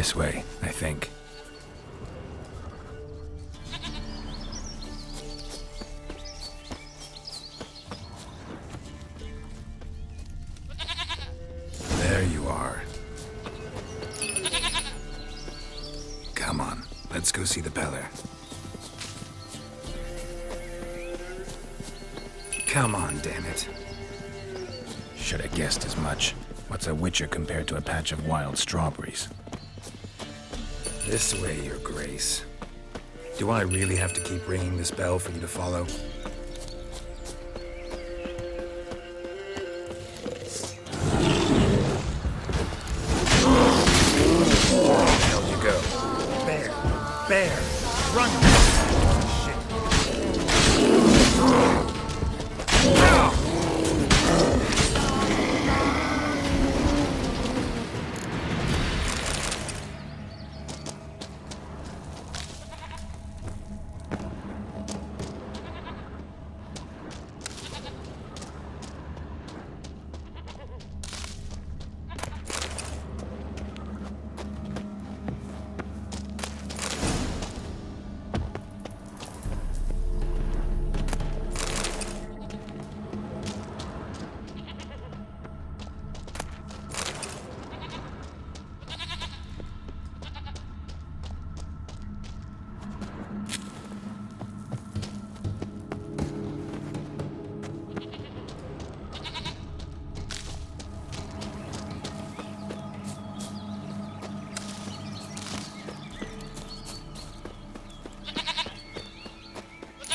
This way, I think. There you are. Come on, let's go see the Peller. Come on, damn it. Should have guessed as much. What's a witcher compared to a patch of wild strawberries? This way, Your Grace. Do I really have to keep ringing this bell for you to follow? Where the hell you go? Bear! Run! Shit.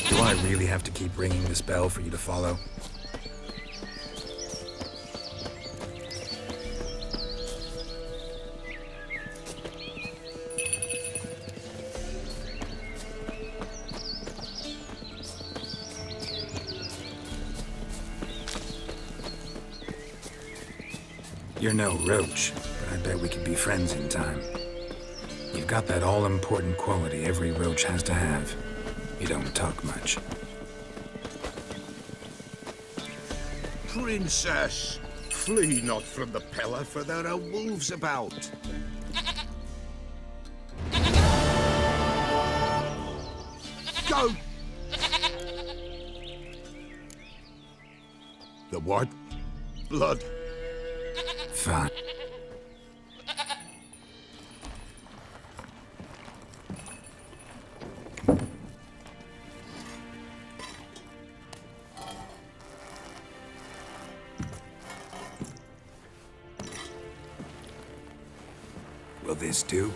Do I really have to keep ringing this bell for you to follow? You're no roach, but I bet we could be friends in time. You've got that all-important quality every roach has to have. You don't talk much. Princess, flee not from the Peller, for there are wolves about. Go! The what? Blood. Fine. Will this do?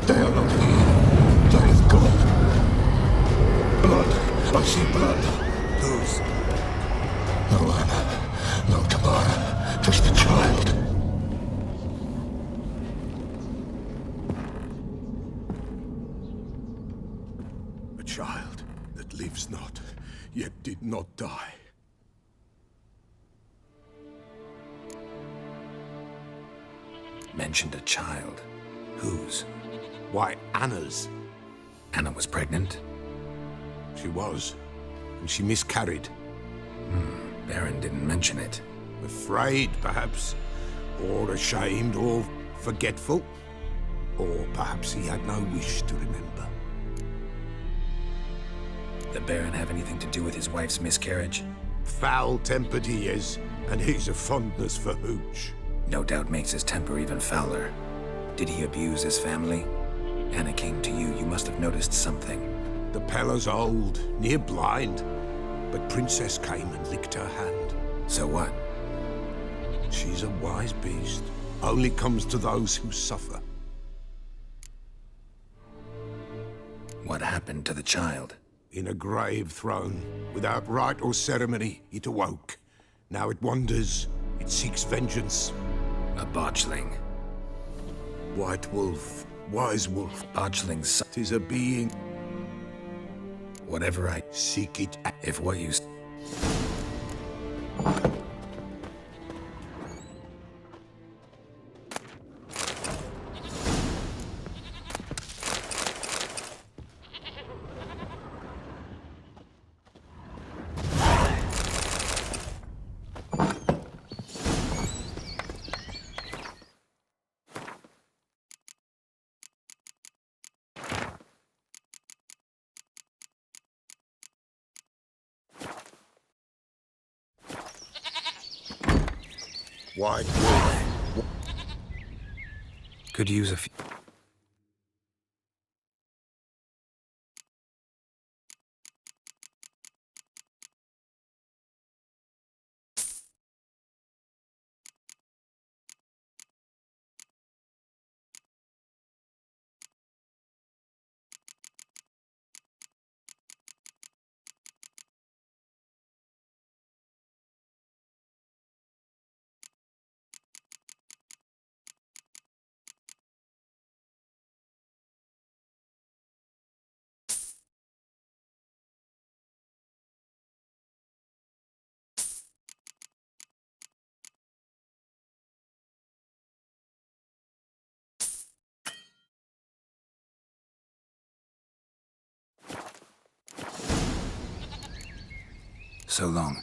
They are not here. That is God. Blood. I see blood. Whose? No Anna. No Tamara. Just a child. A child that lives not, yet did not die. Mentioned a child. Whose? Why, Anna's. Anna was pregnant? She was, and she miscarried. Baron didn't mention it. Afraid, perhaps, or ashamed, or forgetful. Or perhaps he had no wish to remember. The Baron have anything to do with his wife's miscarriage? Foul-tempered he is, and he's a fondness for hooch. No doubt makes his temper even fouler. Did he abuse his family? Anna came to you. You must have noticed something. The Peller's old, near blind, but Princess came and licked her hand. So what? She's a wise beast. Only comes to those who suffer. What happened to the child? In a grave thrown, without rite or ceremony, it awoke. Now it wanders, it seeks vengeance. A botchling. White wolf, wise wolf, Botchling's... 'tis a being. Whatever I... Seek it. If what you... White wolf. Could use a few... So long.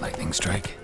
Lightning strike.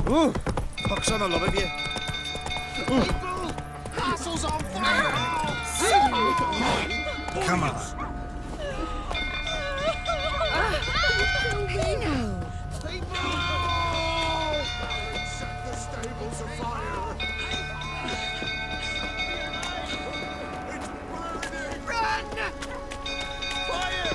Ooh, pox on a lot of you. Castle's on fire! Come on. People! Set the stables afire! It's burning! Run! Fire!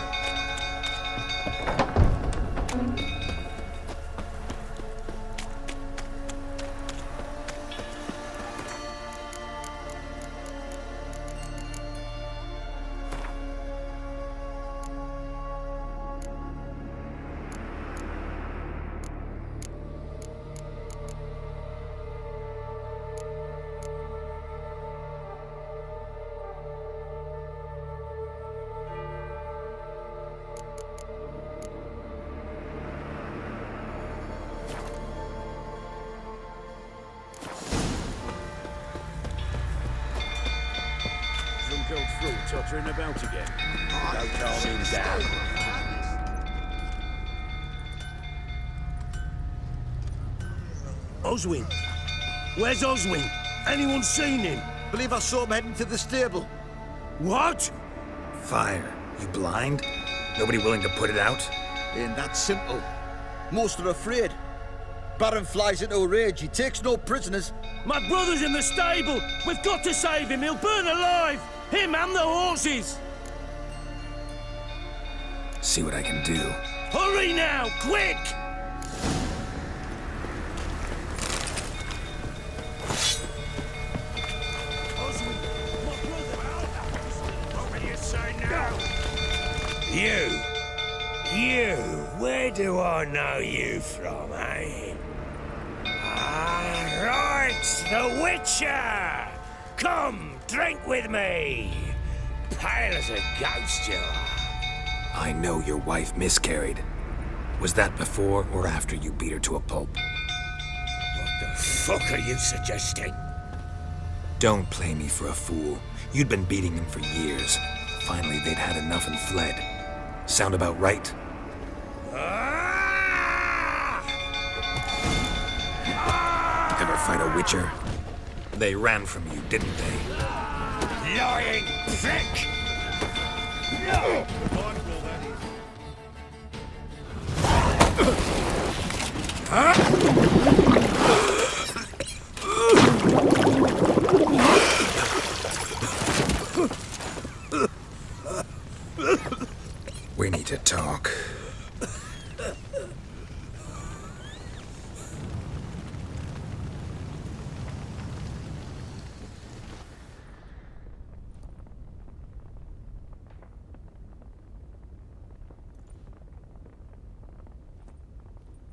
Drunk old fool tottering about again. No calming down. Oswin? Where's Oswin? Anyone seen him? Believe I saw him heading to the stable. What? Fire. You blind? Nobody willing to put it out? Ain't that simple. Most are afraid. Baron flies into a rage. He takes no prisoners. My brother's in the stable. We've got to save him. He'll burn alive. Him and the horses. See what I can do. Hurry now, quick! You, where do I know you from, eh? Ah, right, the Witcher! Come, drink with me! Pale as a ghost you are. I know your wife miscarried. Was that before or after you beat her to a pulp? What the fuck are you suggesting? Don't play me for a fool. You'd been beating them for years. Finally, they'd had enough and fled. Sound about right? Ever fight a Witcher? They ran from you, didn't they? Lying prick! No! We need to talk.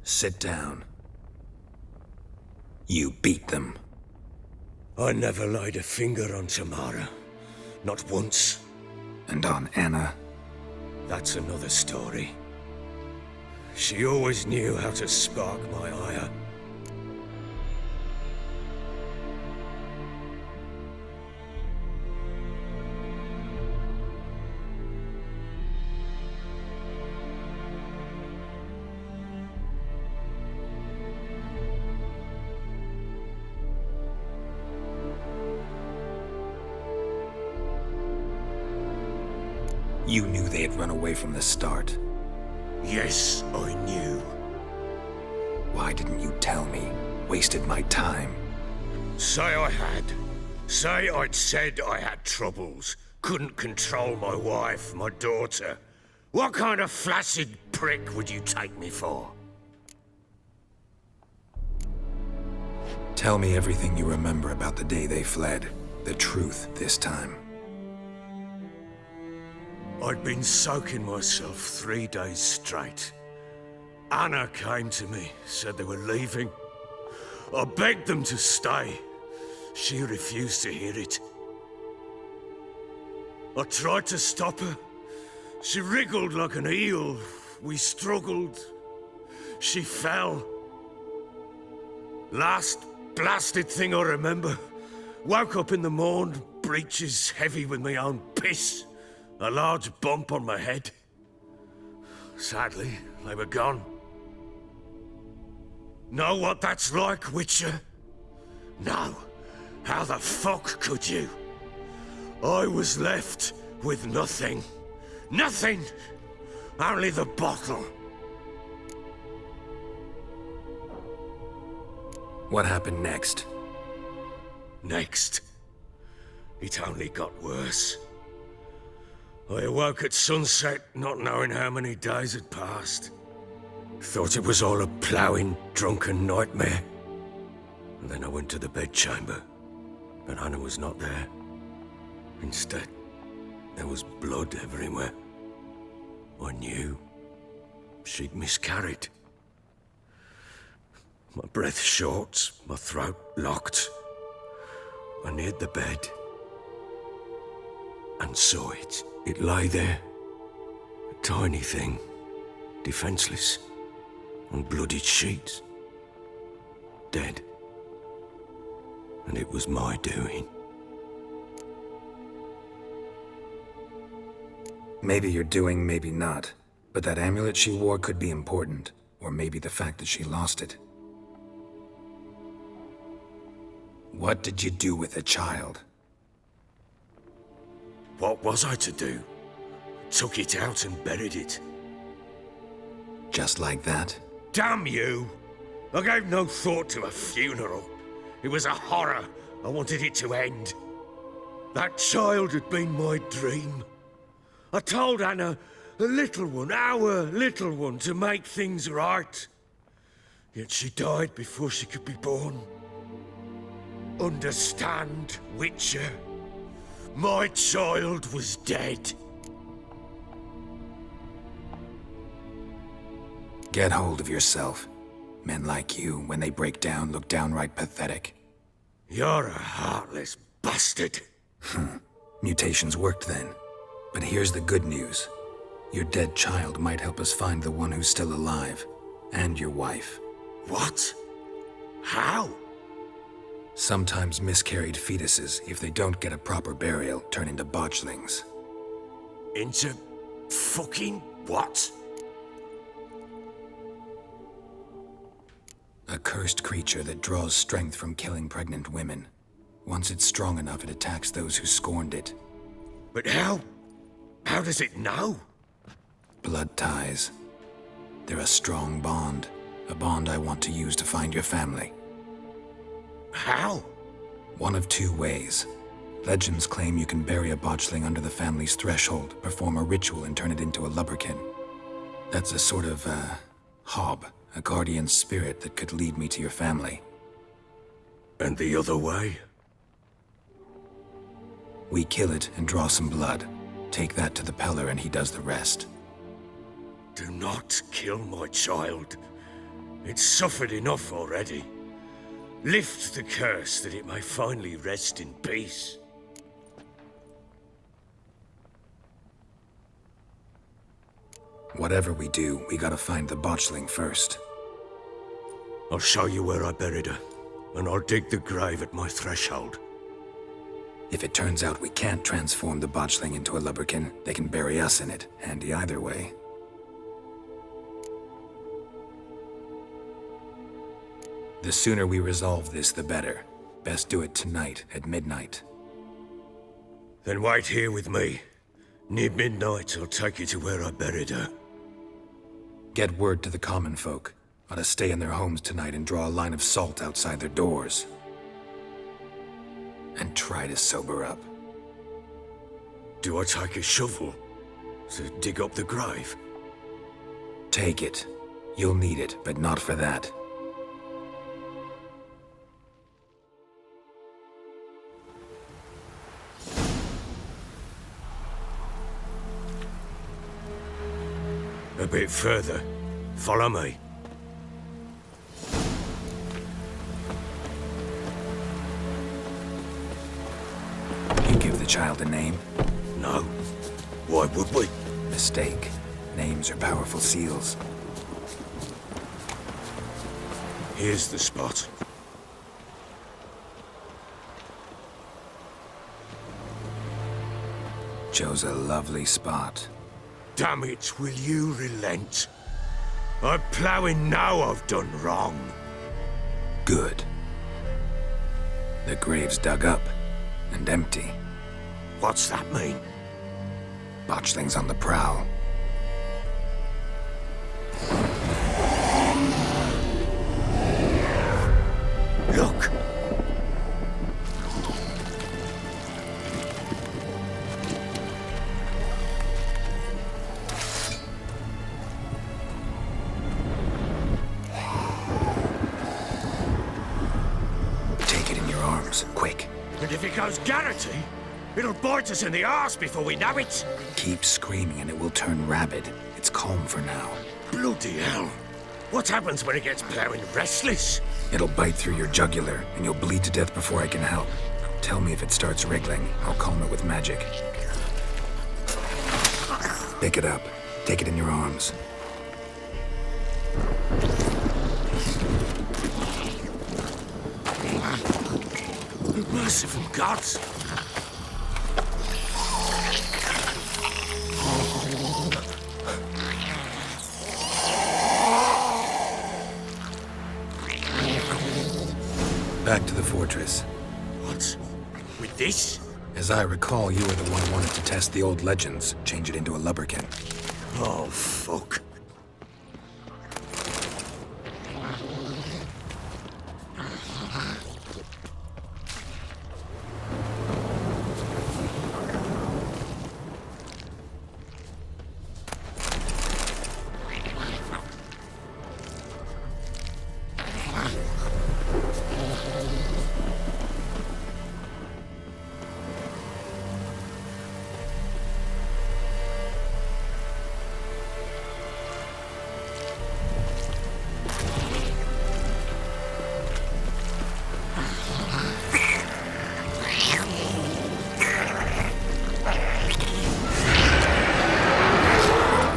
Sit down. You beat them. I never laid a finger on Tamara. Not once. And on Anna. That's another story. She always knew how to spark my ire. You knew they had run away from the start. Yes, I knew. Why didn't you tell me? Wasted my time. Say I had. Say I'd said I had troubles. Couldn't control my wife, my daughter. What kind of flaccid prick would you take me for? Tell me everything you remember about the day they fled. The truth this time. I'd been soaking myself 3 days straight. Anna came to me, said they were leaving. I begged them to stay. She refused to hear it. I tried to stop her. She wriggled like an eel. We struggled. She fell. Last blasted thing I remember. Woke up in the morn, breeches heavy with my own piss. A large bump on my head. Sadly, they were gone. Know what that's like, Witcher? No. How the fuck could you? I was left with nothing. Nothing! Only the bottle. What happened next? Next. It only got worse. I awoke at sunset, not knowing how many days had passed. Thought it was all a ploughing, drunken nightmare. And then I went to the bedchamber, but Anna was not there. Instead, there was blood everywhere. I knew she'd miscarried. My breath short, my throat locked. I neared the bed and saw it. It lay there, a tiny thing, defenseless, on bloodied sheets, dead. And it was my doing. Maybe you're doing, maybe not. But that amulet she wore could be important. Or maybe the fact that she lost it. What did you do with the child? What was I to do? Took it out and buried it. Just like that? Damn you! I gave no thought to a funeral. It was a horror. I wanted it to end. That child had been my dream. I told Anna, the little one, our little one, to make things right. Yet she died before she could be born. Understand, Witcher? My child was dead. Get hold of yourself. Men like you, when they break down, look downright pathetic. You're a heartless bastard. Mutations worked then. But here's the good news. Your dead child might help us find the one who's still alive. And your wife. What? How? Sometimes miscarried fetuses, if they don't get a proper burial, turn into botchlings. Into fucking what? A cursed creature that draws strength from killing pregnant women. Once it's strong enough, it attacks those who scorned it. But how? How does it know? Blood ties. They're a strong bond. A bond I want to use to find your family. How? One of two ways. Legends claim you can bury a botchling under the family's threshold, perform a ritual, and turn it into a lubberkin. That's a sort of, hob. A guardian spirit that could lead me to your family. And the other way? We kill it and draw some blood. Take that to the Peller and he does the rest. Do not kill my child. It's suffered enough already. Lift the curse that it may finally rest in peace. Whatever we do, we gotta find the botchling first. I'll show you where I buried her, and I'll dig the grave at my threshold. If it turns out we can't transform the botchling into a lubberkin, they can bury us in it. Handy either way. The sooner we resolve this, the better. Best do it tonight at midnight. Then wait here with me. Near midnight, I'll take you to where I buried her. Get word to the common folk. Ought to stay in their homes tonight and draw a line of salt outside their doors. And try to sober up. Do I take a shovel to dig up the grave? Take it. You'll need it, but not for that. A bit further. Follow me. You give the child a name? No. Why would we? Mistake. Names are powerful seals. Here's the spot. Chose a lovely spot. Damn it, will you relent? I'm ploughing now I've done wrong. Good. The grave's dug up and empty. What's that mean? Botchling's on the prowl. Look! Take it in your arms, quick. And if it goes Garrity, it'll bite us in the arse before we know it. Keep screaming and it will turn rabid. It's calm for now. Bloody hell. What happens when it gets ploughing restless? It'll bite through your jugular and you'll bleed to death before I can help. Tell me if it starts wriggling. I'll calm it with magic. Pick it up. Take it in your arms. Merciful gods! Back to the fortress. With this? As I recall, you were the one who wanted to test the old legends, change it into a lubberkin. Oh, fuck.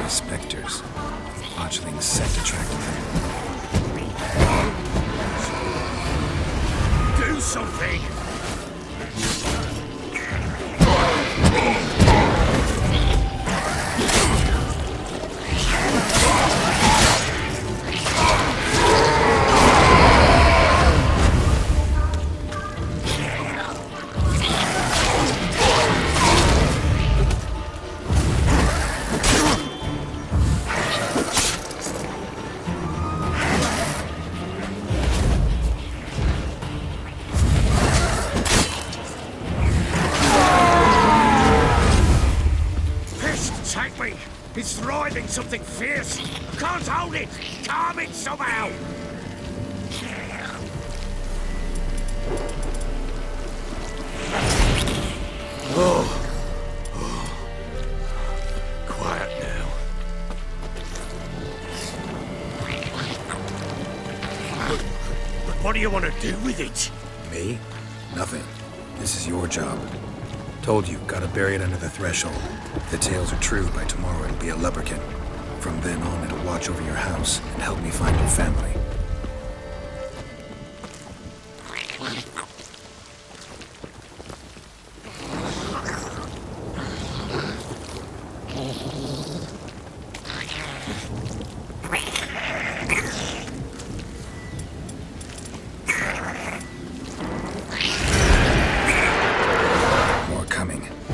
Spectres. Botchling's scent attracted them. Do something! Take me! It's writhing something fierce! I can't hold it! Calm it somehow! Oh. Quiet now. But what do you want to do with it? Me? Nothing. This is your job. Told you, gotta bury it under the threshold. If the tales are true, by tomorrow it'll be a lubberkin. From then on, it'll watch over your house and help me find your family.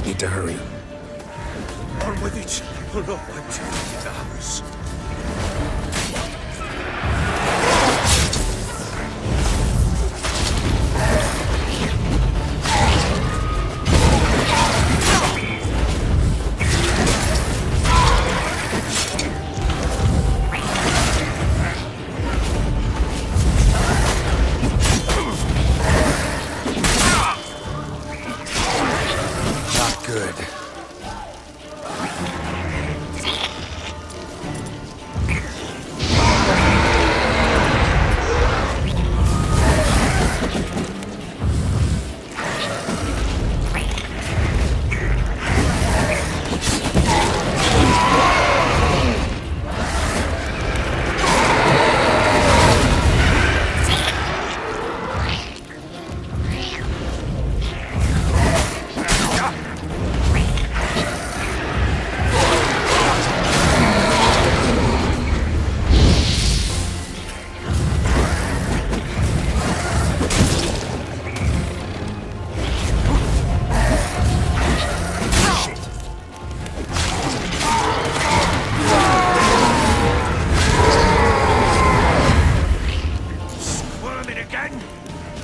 Need to hurry. On with it. We'll not wait till the hours. Good.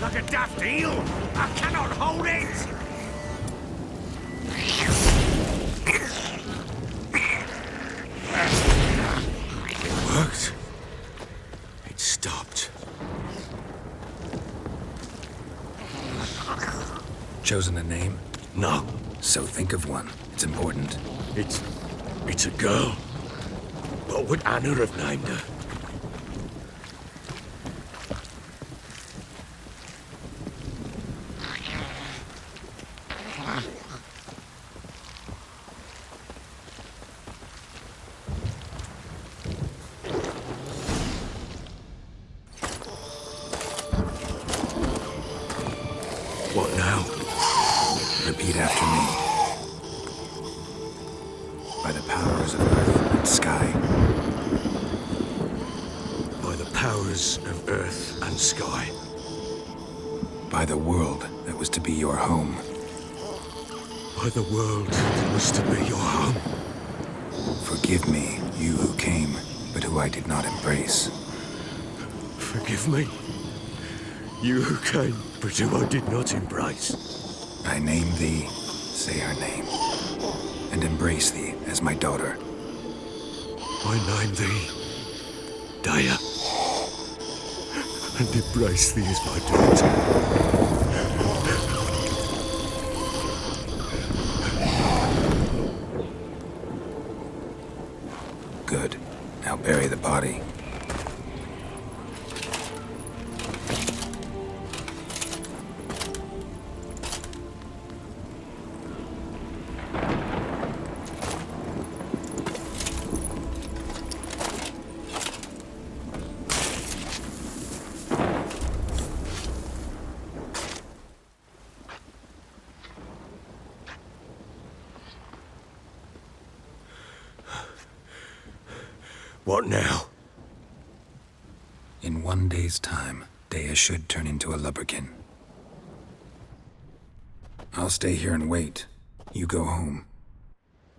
Like a daft eel! I cannot hold it! It worked. It stopped. Chosen a name? No. So think of one. It's important. It's a girl. What would Anna have named her? What now? Repeat after me. By the powers of earth and sky. By the powers of earth and sky. By the world that was to be your home. by the world that was to be your home. Forgive me, you who came, but who I did not embrace. Forgive me, you who came, but who I did not embrace. I name thee, say her name, and embrace thee as my daughter. I name thee, Daya, and embrace thee as my daughter. Good. Now bury the body. What now? In 1 day's time, Dea should turn into a lubberkin. I'll stay here and wait. You go home.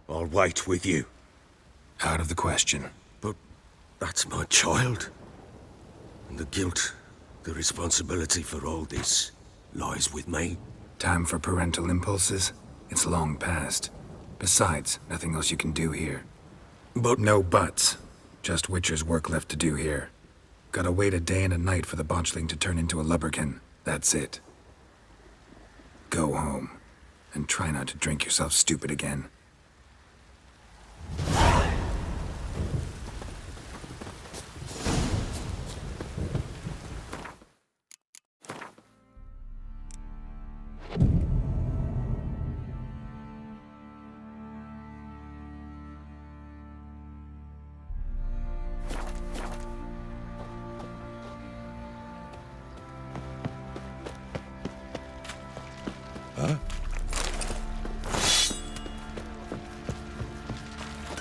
I'll wait with you. Out of the question. But that's my child. And the guilt, the responsibility for all this lies with me. Time for parental impulses? It's long past. Besides, nothing else you can do here. But No buts. Just Witcher's work left to do here. Gotta wait a day and a night for the botchling to turn into a lubberkin. That's it. Go home. And try not to drink yourself stupid again.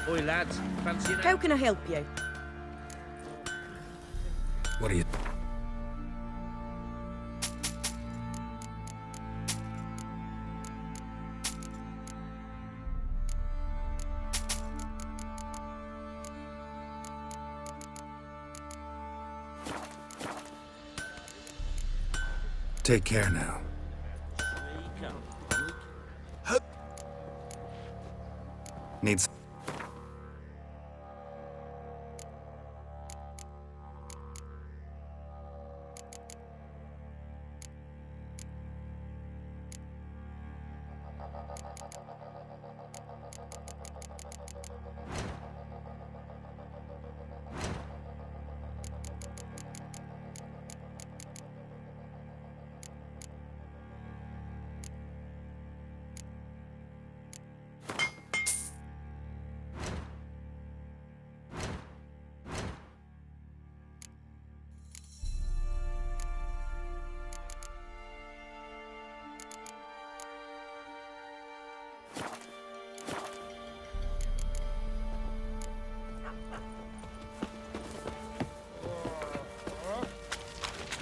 Oi, lads, fancy How can I help you? What are you... Take care now. Needs...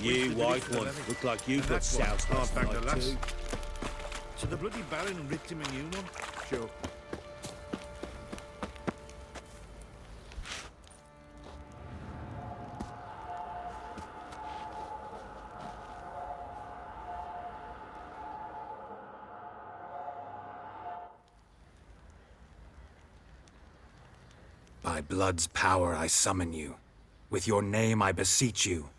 You white one, look like you've got South Hard back the like lass. too. So the bloody Baron ripped him a new one? Sure. By blood's power I summon you. With your name I beseech you.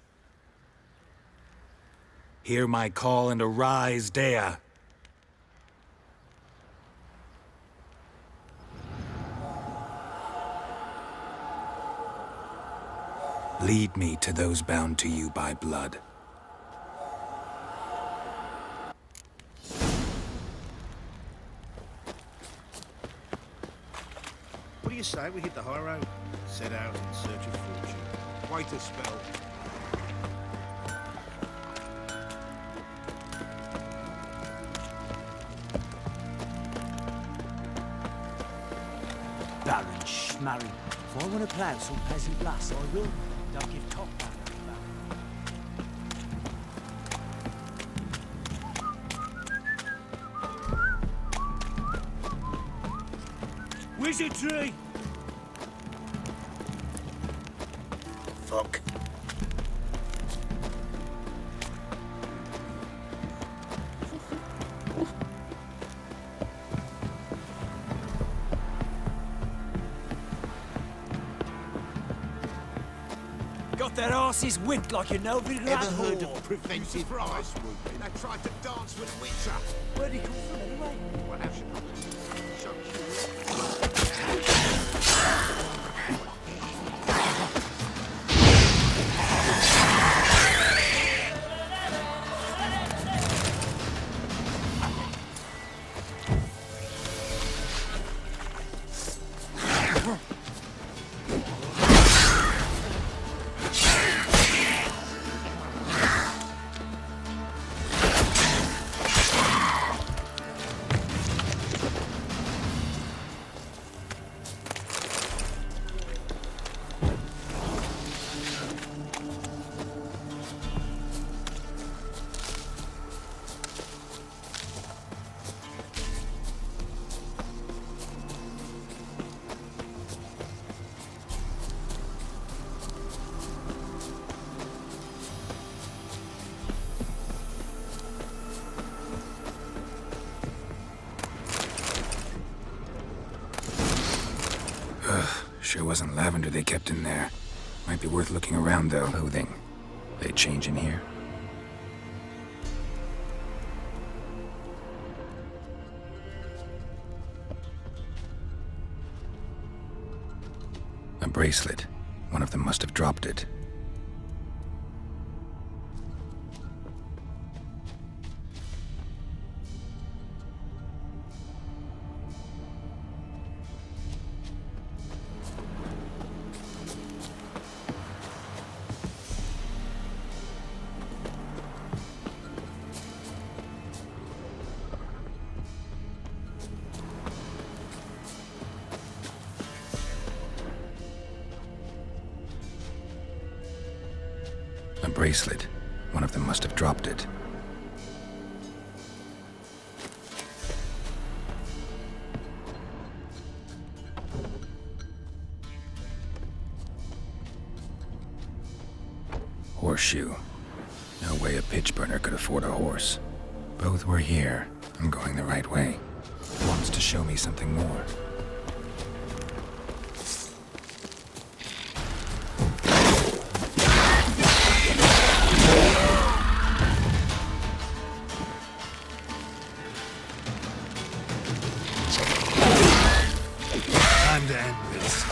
Hear my call and arise, Dea. Lead me to those bound to you by blood. What do you say we hit the high road? Set out in search of fortune. Wait a spell. Baron Schmarry. If I want to plough some peasant lass, I will. Don't give top back. Easy, tree! Fuck. Got their asses whipped like a no-big Ever rat heard whore. of preventive ice whooping? They tried to dance with a witcher. Where'd he come from anyway? Well, how should I? Sure wasn't lavender they kept in there. Might be worth looking around, though. Clothing. They change in here? A bracelet. One of them must have dropped it. A bracelet. One of them must have dropped it. Horseshoe. No way a pitch burner could afford a horse. Both were here. I'm going the right way. Wants to show me something more. Time to end this.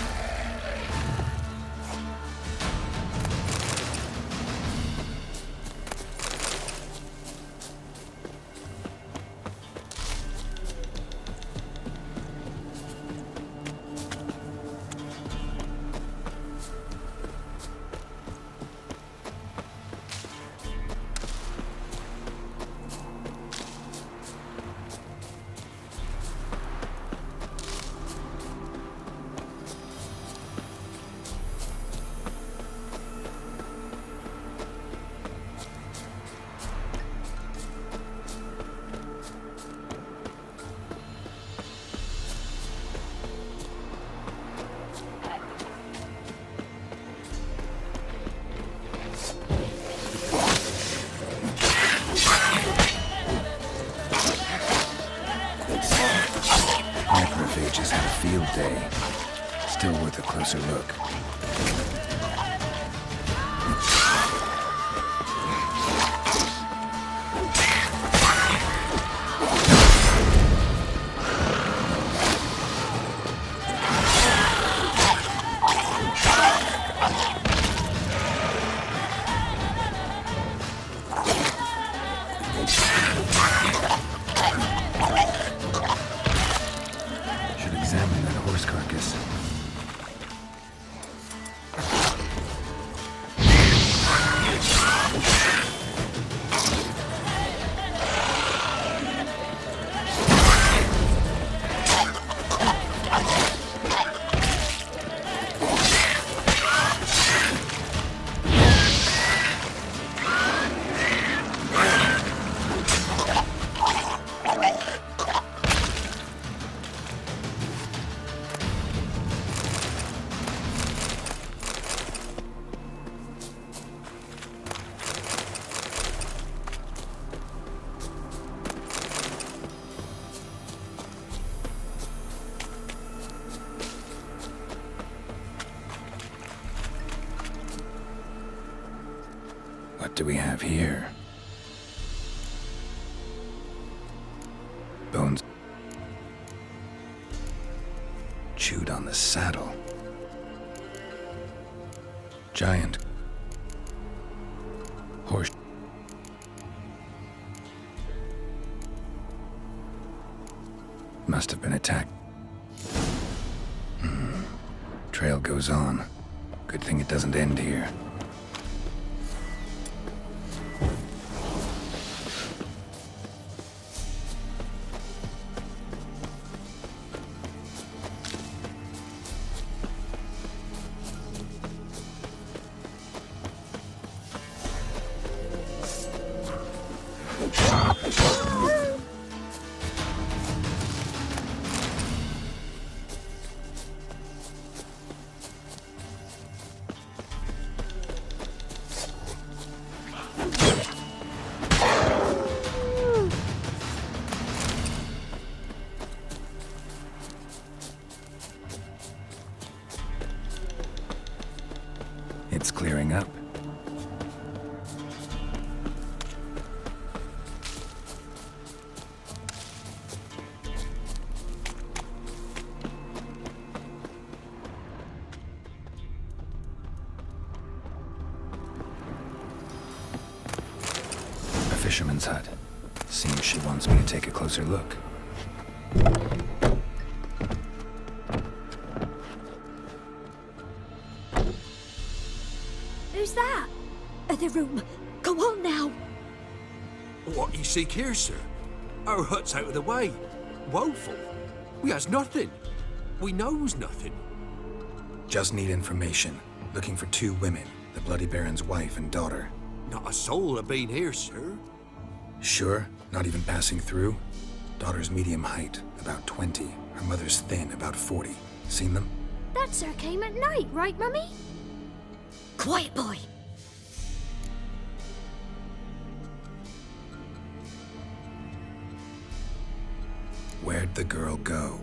Just had a field day. Still worth a closer look. Examine that horse carcass. What do we have here? Bones chewed on the saddle. Giant horse. Must have been attacked. Trail goes on. Good thing it doesn't end here. It's clearing up. A fisherman's hut. Seems she wants me to take a closer look. Who's that? The room. Go on now. What you seek here, sir? Our hut's out of the way. Woeful. We has nothing. We knows nothing. Just need information. Looking for 2 women, the Bloody Baron's wife and daughter. Not a soul have been here, sir. Sure? Not even passing through? Daughter's medium height, about 20. Her mother's thin, about 40. Seen them? That sir came at night, right, Mummy? Quiet, boy. Where'd the girl go?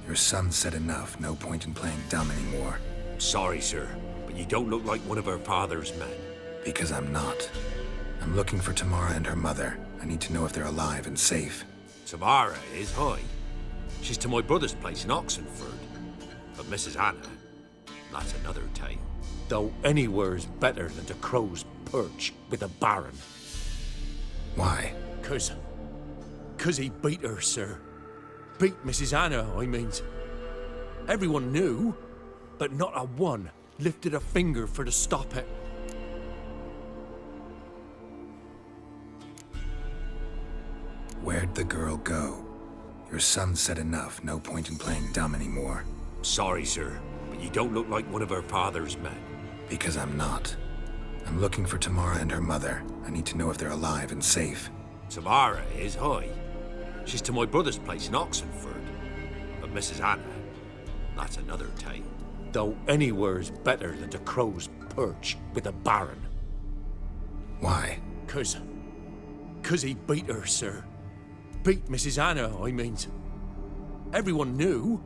Your son said enough. No point in playing dumb anymore. Sorry, sir, but you don't look like one of our father's men. Because I'm not. I'm looking for Tamara and her mother. I need to know if they're alive and safe. Tamara is, hi. She's to my brother's place in Oxenford. But Mrs. Anna, that's another tale. Though anywhere's better than the crow's perch with a baron. Why? 'Cause he beat her, sir. Beat Mrs. Anna, I means. Everyone knew, but not a one lifted a finger for to stop it. Where'd the girl go? Your son said enough. No point in playing dumb anymore. Sorry, sir, but you don't look like one of our father's men. Because I'm not. I'm looking for Tamara and her mother. I need to know if they're alive and safe. Tamara is, hi. She's to my brother's place in Oxenford. But Mrs. Anna, that's another tale. Though anywhere's better than the crow's perch with a baron. Why? 'Cause he beat her, sir. Beat Mrs. Anna, I means. Everyone knew,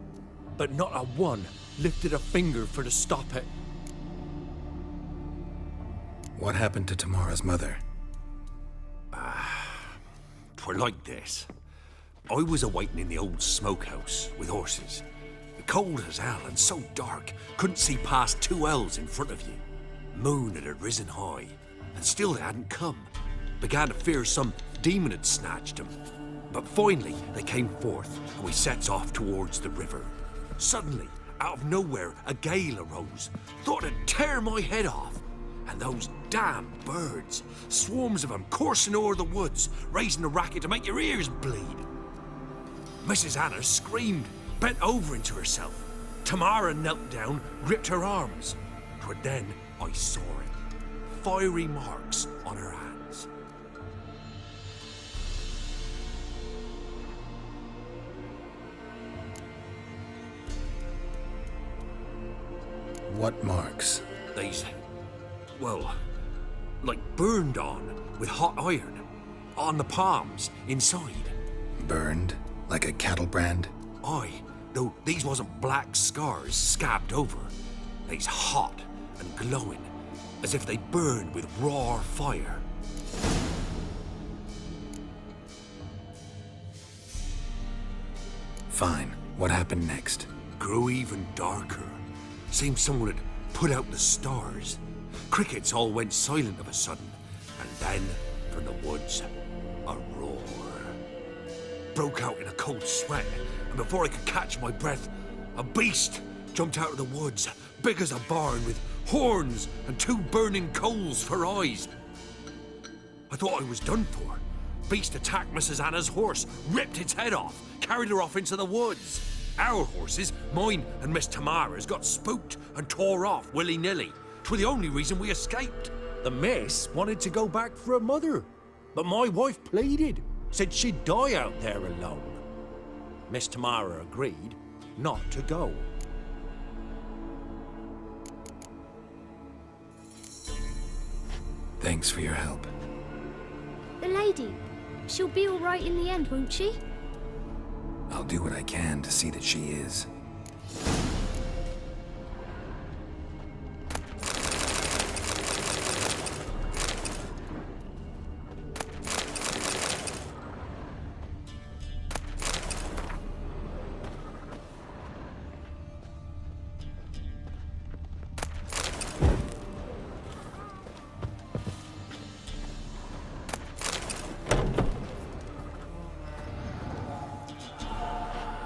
but not a one lifted a finger for to stop it. What happened to Tamara's mother? 'Twere like this. I was awaiting in the old smokehouse with horses. Cold as hell and so dark, couldn't see past 2 ells in front of you. Moon had risen high, and still they hadn't come. Began to fear some demon had snatched them. But finally they came forth, and we sets off towards the river. Suddenly, out of nowhere, a gale arose. Thought it'd tear my head off. And those damn birds, swarms of them coursing o'er the woods, raising a racket to make your ears bleed. Mrs. Anna screamed, bent over into herself. Tamara knelt down, gripped her arms. 'Twere then I saw it. Fiery marks on her hands. What marks? These, well, like burned on with hot iron. On the palms, inside. Burned? Like a cattle brand? Aye, though these wasn't black scars scabbed over. They's hot and glowing, as if they burned with raw fire. Fine. What happened next? Grew even darker. Seemed someone had put out the stars. Crickets all went silent of a sudden, and then, from the woods, a roar. Broke out in a cold sweat, and before I could catch my breath, a beast jumped out of the woods, big as a barn, with horns and 2 burning coals for eyes. I thought I was done for. Beast attacked Mrs. Anna's horse, ripped its head off, carried her off into the woods. Our horses, mine and Miss Tamara's, got spooked and tore off willy-nilly. 'Twere the only reason we escaped. The miss wanted to go back for her mother, but my wife pleaded, said she'd die out there alone. Miss Tamara agreed not to go. Thanks for your help. The lady. She'll be all right in the end, won't she? I'll do what I can to see that she is.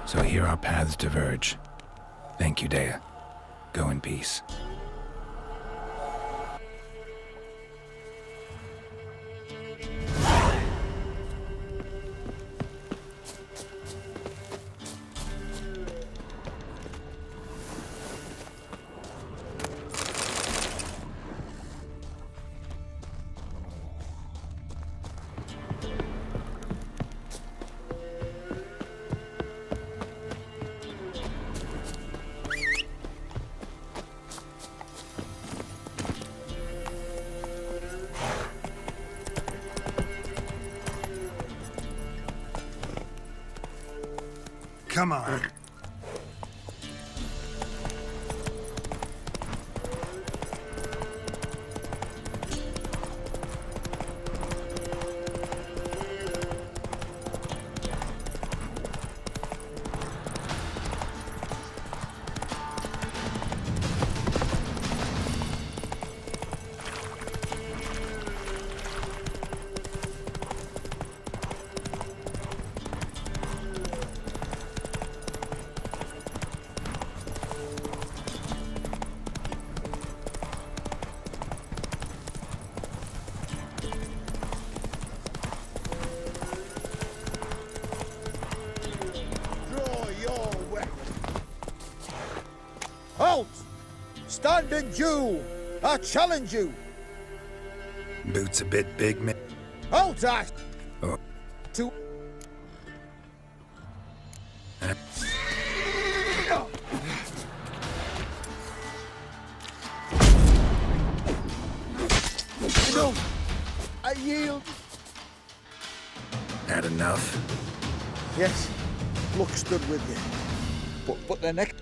So here our paths diverge. Thank you, Dea. Go in peace. Come on. Halt! Stand and Jew! I challenge you! Boots a bit big, man. Halt, I... Oh. To... No! I yield! Had enough? Yes, luck stood with you. But the next...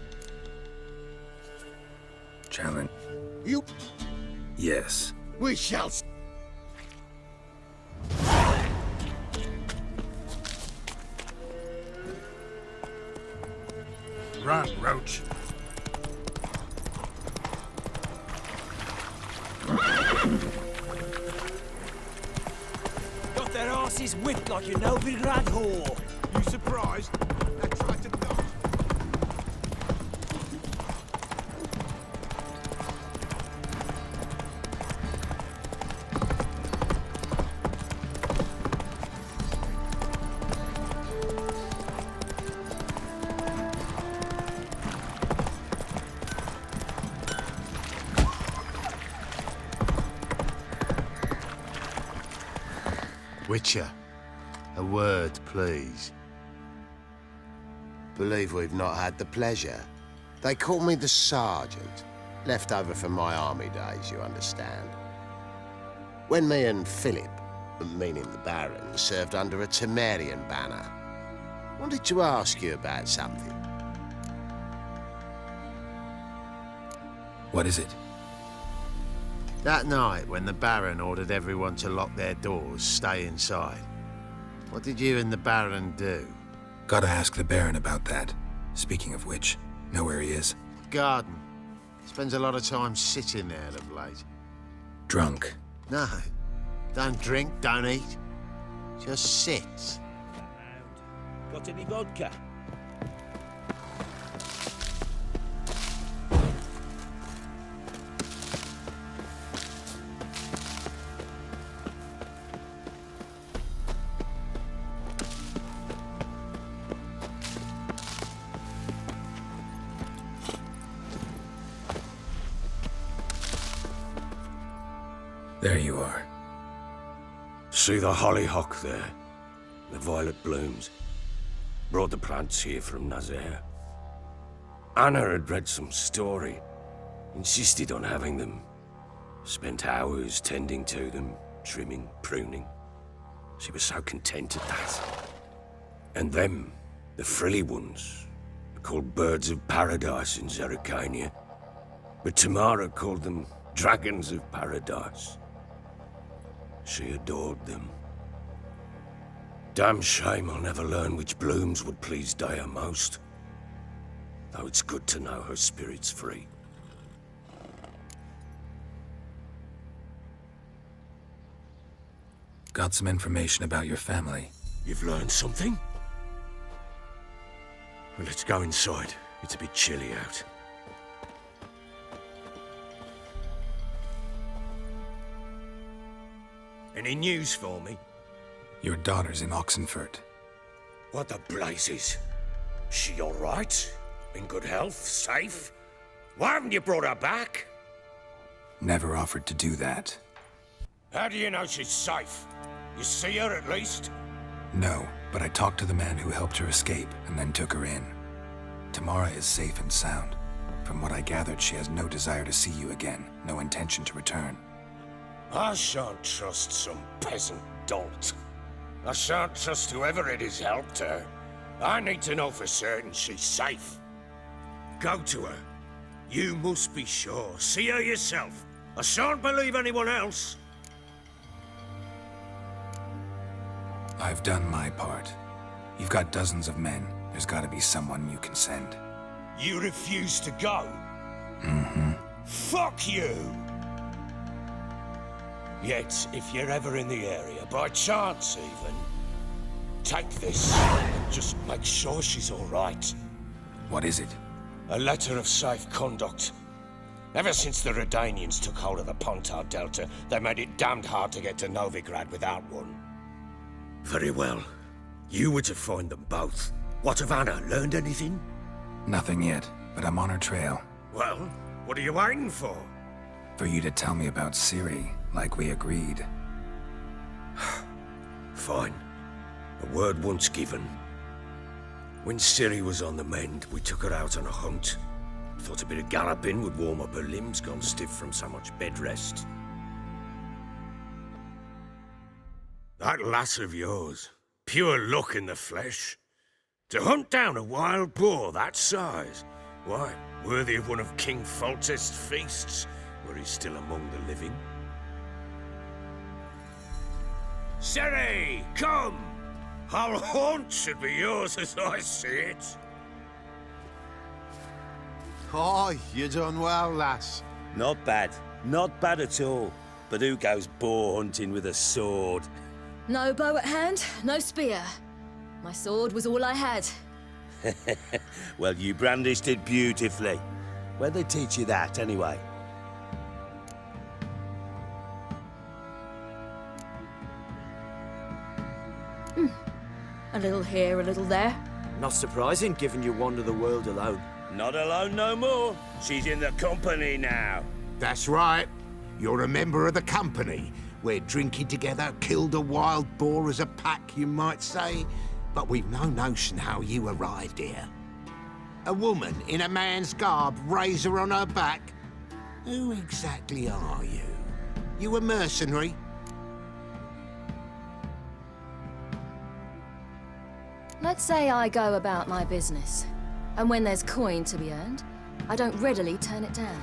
Challenge? You... Yes. We shall... Run, Roach. Got their asses whipped like a Novigrad whore. You surprised? I tried to dodge. Witcher, a word, please. Believe we've not had the pleasure. They call me the Sergeant. Left over from my army days, you understand. When me and Philip, meaning the Baron, served under a Temerian banner. Wanted to ask you about something. What is it? That night, when the Baron ordered everyone to lock their doors, stay inside, what did you and the Baron do? Gotta ask the Baron about that. Speaking of which, know where he is? Garden. Spends a lot of time sitting there of late. Drunk. No. Don't drink, don't eat. Just sits. Got any vodka? There you are. See the hollyhock there? The violet blooms. Brought the plants here from Nazaire. Anna had read some story. Insisted on having them. Spent hours tending to them, trimming, pruning. She was so content at that. And them, the frilly ones, are called birds of paradise in Zerrikania. But Tamara called them dragons of paradise. She adored them. Damn shame I'll never learn which blooms would please Daya most. Though it's good to know her spirit's free. Got some information about your family. You've learned something? Well, let's go inside. It's a bit chilly out. Any news for me? Your daughter's in Oxenfurt. What the blazes? She all right? In good health? Safe? Why haven't you brought her back? Never offered to do that. How do you know she's safe? You see her at least? No, but I talked to the man who helped her escape and then took her in. Tamara is safe and sound. From what I gathered, she has no desire to see you again, no intention to return. I shan't trust some peasant dolt. I shan't trust whoever it is helped her. I need to know for certain she's safe. Go to her. You must be sure. See her yourself. I shan't believe anyone else. I've done my part. You've got dozens of men. There's gotta be someone you can send. You refuse to go? Mm-hmm. Fuck you! Yet, if you're ever in the area, by chance even, take this and just make sure she's all right. What is it? A letter of safe conduct. Ever since the Redanians took hold of the Pontar Delta, they made it damned hard to get to Novigrad without one. Very well. You were to find them both. What of Anna? Learned anything? Nothing yet, but I'm on her trail. Well, what are you waiting for? For you to tell me about Ciri, like we agreed. Fine. A word once given. When Ciri was on the mend, we took her out on a hunt. Thought a bit of galloping would warm up her limbs, gone stiff from so much bed rest. That lass of yours, pure luck in the flesh. To hunt down a wild boar that size, why, worthy of one of King Foltest's feasts, where he's still among the living. Serie, come! Whole haunt should be yours as I see it. Oh, you done well, lass. Not bad. Not bad at all. But who goes boar hunting with a sword? No bow at hand, no spear. My sword was all I had. Well, you brandished it beautifully. Where'd they teach you that, anyway? A little here, a little there. Not surprising, given you wander the world alone. Not alone no more. She's in the company now. That's right. You're a member of the company. We're drinking together, killed a wild boar as a pack, you might say. But we've no notion how you arrived here. A woman in a man's garb, razor on her back. Who exactly are you? You a mercenary? Let's say I go about my business. And when there's coin to be earned, I don't readily turn it down.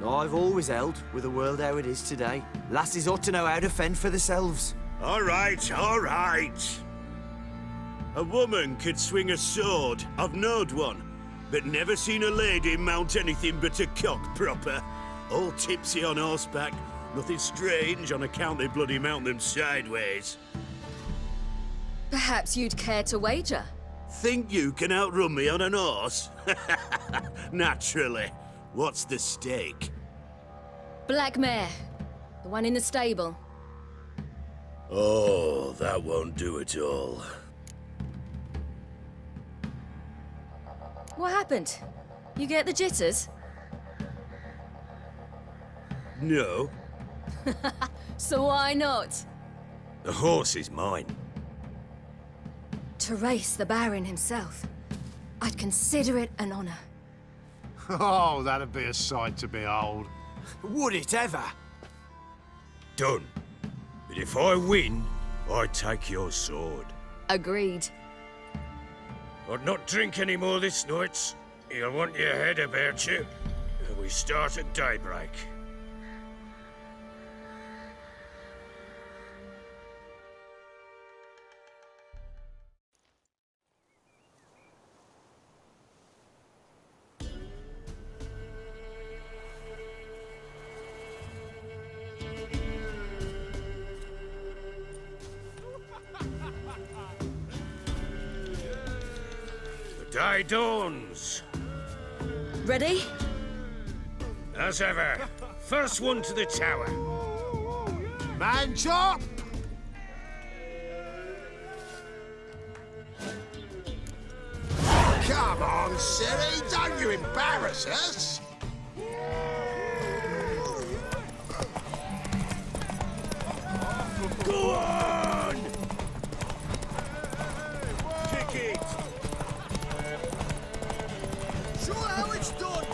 I've always held, with the world how it is today, lasses ought to know how to fend for themselves. All right, all right. A woman could swing a sword. I've knowed one, but never seen a lady mount anything but a cock proper. All tipsy on horseback. Nothing strange on account they bloody mount them sideways. Perhaps you'd care to wager? Think you can outrun me on an horse? Naturally. What's the stake? Black mare. The one in the stable. Oh, that won't do at all. What happened? You get the jitters? No. So why not? The horse is mine. To race the Baron himself. I'd consider it an honor. Oh, that'd be a sight to behold. Would it ever? Done. But if I win, I take your sword. Agreed. I'd not drink any more this night. You'll want your head about you. We start at daybreak. Day dawns. Ready? As ever. First one to the tower. Man chop! Come on, Serie, don't you embarrass us! Go on! Kick it! Show how it's done!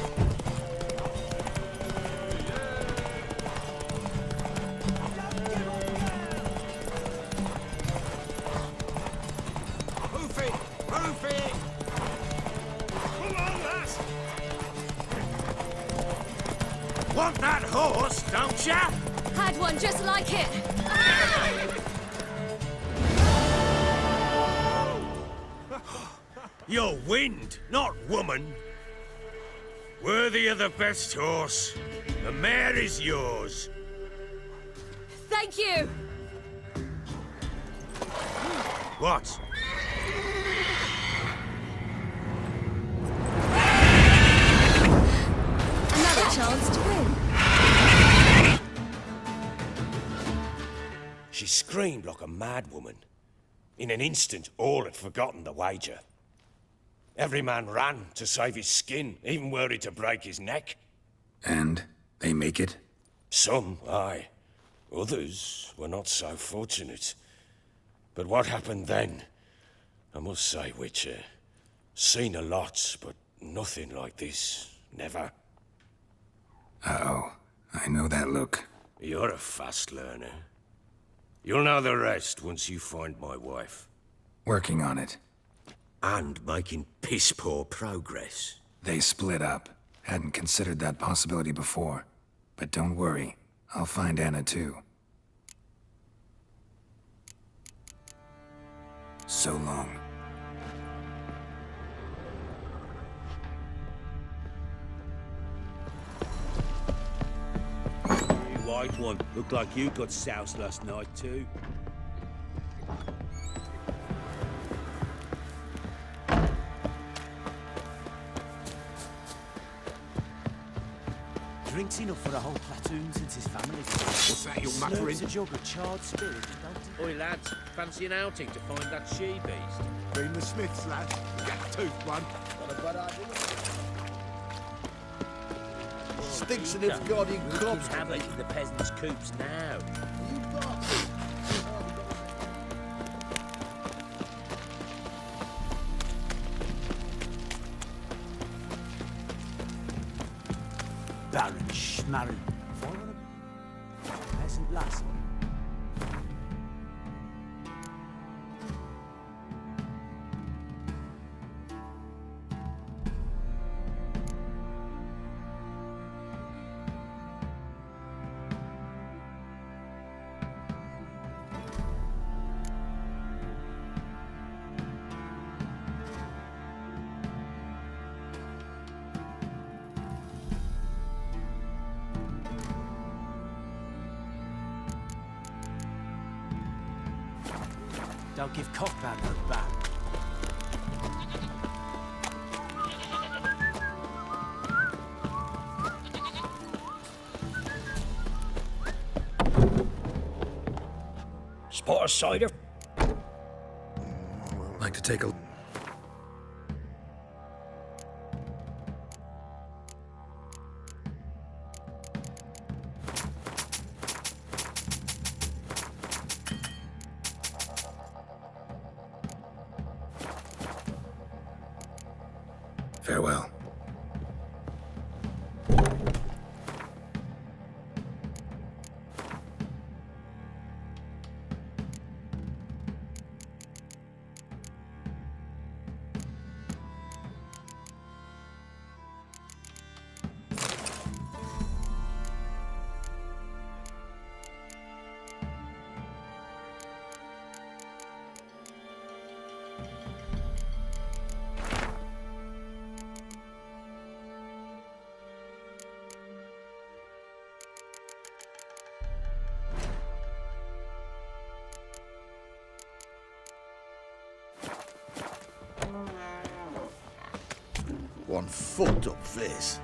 Hoof it! Hoof it! Come on, lass! Want that horse, don't ya? Had one just like it. You're wind, not woman. Worthy of the best horse. The mare is yours. Thank you. What? Another chance to win. She screamed like a mad woman. In an instant, all had forgotten the wager. Every man ran to save his skin, even worried to break his neck. And they make it? Some, aye. Others were not so fortunate. But what happened then? I must say, Witcher, seen a lot, but nothing like this. Never. Uh-oh. I know that look. You're a fast learner. You'll know the rest once you find my wife. Working on it. And making piss-poor progress. They split up. Hadn't considered that possibility before. But don't worry. I'll find Anna too. So long. You white one. Looked like you got soused last night too. Drinks enough for a whole platoon since his family. What's that you're muttering? Slurps a jug of charred spirit, don't he? Oi, lads, fancy an outing to find that she-beast? Bring the Smiths, lad. Get the tooth one. What a bad idea. Stinks of its guardian clubs. Havoc in the peasants' coops now. Baron Schmarren. Peasant lass. Don't give cock about no bat. Spot of cider? Like to take a... Farewell. One fucked up face.